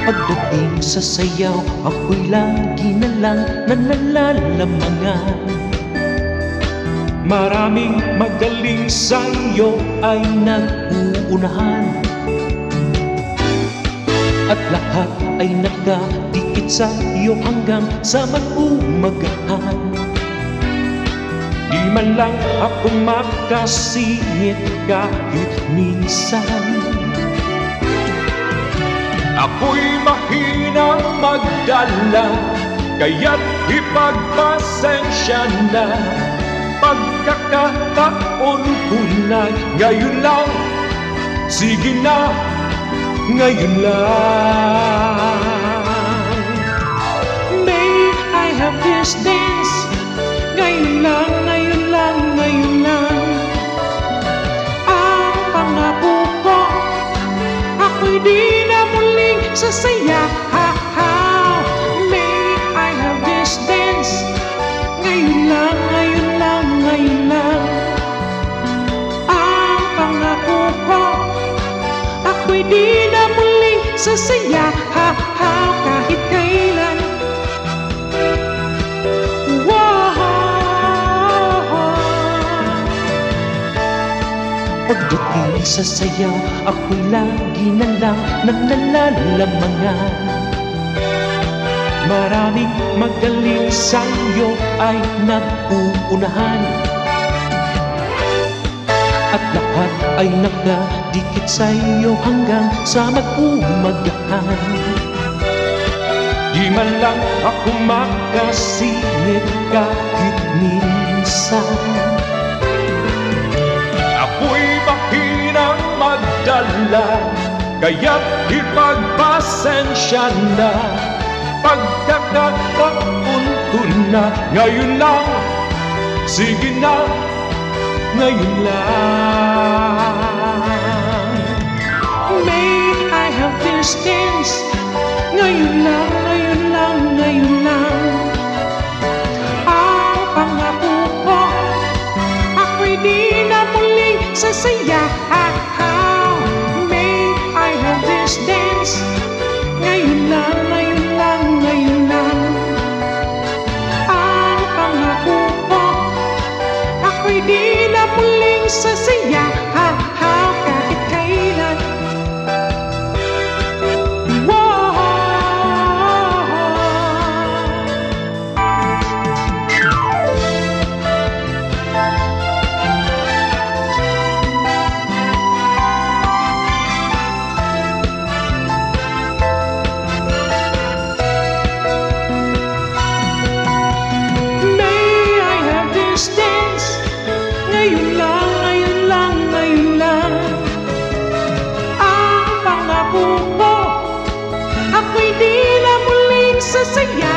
Pagdating sa sayaw, ako'y lagi na lang nanalalamangan. Maraming magaling sa'yo ay nag-uunahan, at lahat ay nakadikit sa'yo hanggang sa mag-umagahan. Di man lang ako makasingit kahit minsan. Ako'y mahinang magdala, kaya't ipagpasensya na. Pagkakataon ko na ngayon lang, sige na, ngayon lang. May I have this dance, ngayon lang, ngayon lang, ngayon lang. Ang pangako ko, ako'y di na muling sasaya. May I have this dance, ngayon lang, ngayon lang, ngayon lang. Ang pangako ko, ako'y di na muling sasaya kahit kailan. Pagdating sa sayaw, ako'y lagi na lang nanalalamangan. Maraming magaling sa'yo ay nag-uunahan, at lahat ay nakadikit sa'yo hanggang sa mag-umagahan. Di man lang ako makasingit kahit minsan. Ako'y mahinang magdala, kaya't ipagpasensya na. Pagkakataon ko na ngayon lang, sige na, ngayon lang. May I have this dance, ngayon lang, ngayon lang, ngayon lang. Ang pangako ko, ako'y di na muling sasaya. May I have this dance, ngayon lang, ngayon lang, ngayon lang. Ang pangako ko, ako'y di na muling sasaya kahit kailan. Ngayon lang, ngayon lang, ngayon lang. Ang pangako ko, ako'y di na muling sasaya